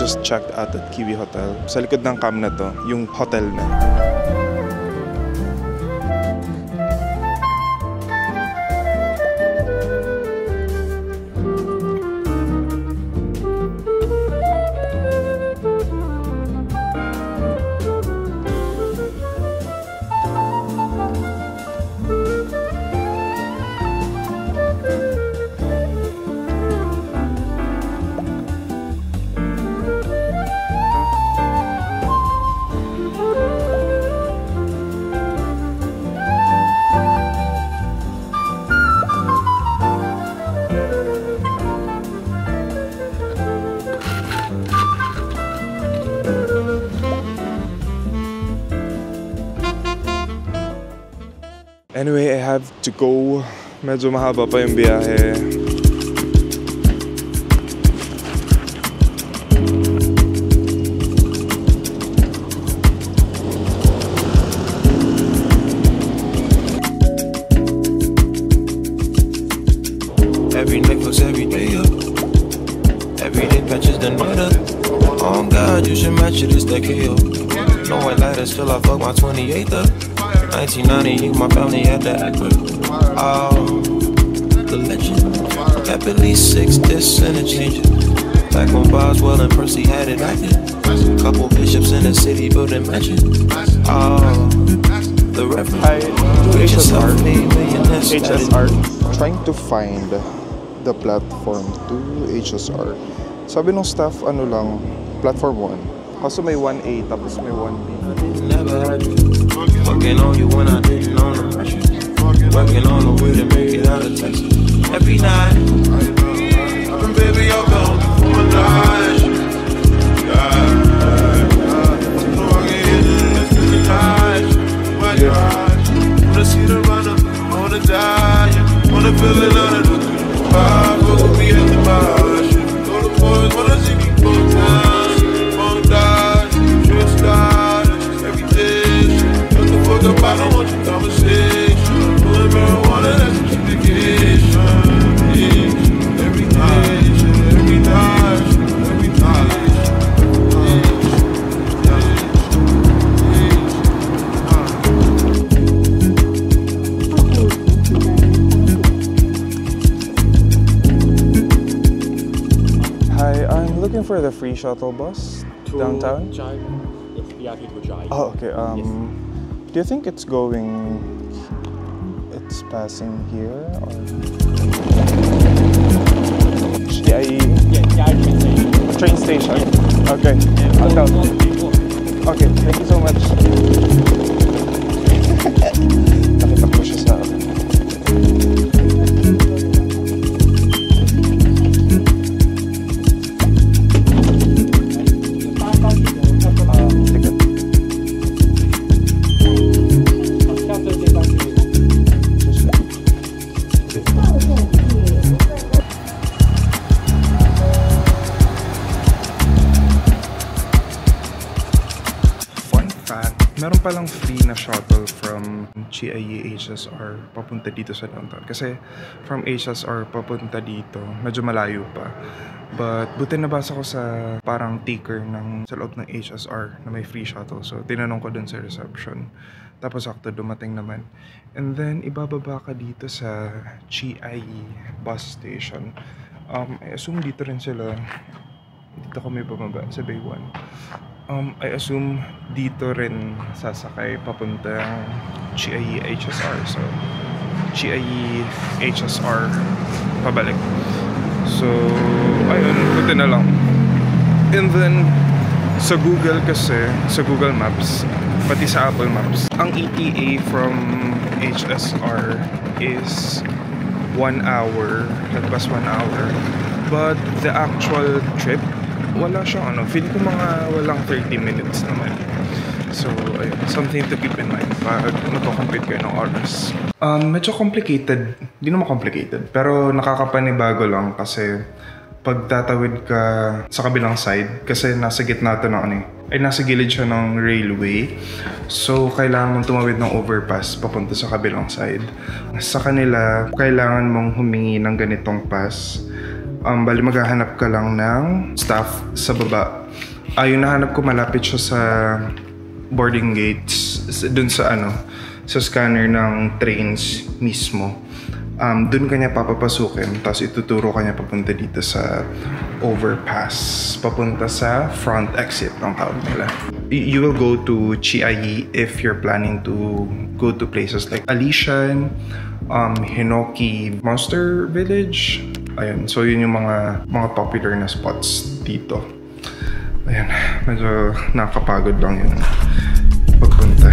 just checked out at Kiwi Hotel. Sa likod ng cam na to, yung hotel na. Anyway, I have to go. Medyo mahaba pa yung biyahe. Every night fucks every day up. Every day patches done better. Oh God, you should match it, it's that KO. No white lighters till I fuck my 28th up. 1990, my family had to act with. Oh, the legend. Kept at least 6 discs and a change. Back when Boswell and Percy had it active. Couple bishops in the city building mansion. Oh, the reverend. Hi, HSR. Trying to find the platform to HSR. Sabi nung staff, ano lang, platform 1. Kaso may 1A tapos may 1B. Never had you. Fucking on you when I didn't know no pressure. Working on the way to make it out of Texas. Every night, and baby, I'll go for my life. Wanna see the runner, wanna die, wanna feel it under the vibe. Wanna be at the bar, go to boys, wanna see me go down, wanna die, just die, every day. Fuck up, I don't want your conversation. Pulling marijuana, that's a vacation. Every night, every night, every night. Hi, I'm looking for the free shuttle bus to downtown. Jive. It's Miyagi to Jive. Oh, okay. Yes. Do you think it's passing here or? GIE? Yeah, Jive Train station. Yeah. Okay. I'll tell. Okay, thank you so much. Nakitakbo siya sa akin. Meron palang free na shuttle from GIE HSR papunta dito sa downtown. Kasi from HSR papunta dito, medyo malayo pa. But buti nabasa ko sa parang ticker sa loob ng HSR na may free shuttle. So tinanong ko dun sa reception. Tapos sakto dumating naman. And then ibababa ka dito sa GIE bus station. I assume dito rin sila. Dito kami bumaba sa Bay 1. I assume dito rin sasakay papuntang GIE HSR. So, GIE HSR pabalik. So, ayun, buti na lang. And then, sa Google kasi, sa Google Maps, pati sa Apple Maps, ang ETA from HSR is 1 hour, lagpas 1 hour. But the actual trip, wala siyang feeling ko mga walang 30 minutes naman. So, ayun, something to keep in mind pag compute kayo ng oras. Medyo complicated, hindi naman complicated, pero nakakapanibago lang kasi pag tatawid ka sa kabilang side, kasi nasa gitna to ng nasa gilid siya ng railway. So, kailangan mong tumawid ng overpass papunta sa kabilang side. Sa kanila, kailangan mong humingi ng ganitong pass. Bali maghahanap ka lang ng staff sa baba. Yung nahanap ko, malapit siya sa boarding gates, dun sa sa scanner ng trains mismo. Dun kanya papapasukin, tapos ituturo kanya papunta dito sa overpass, papunta sa front exit ng tawag nila. You will go to Chiayi if you're planning to go to places like Alishan, Hinoki Monster Village. Ayun, so yun yung mga popular na spots dito. Ayan, medyo nakakapagod lang yun pagpunta.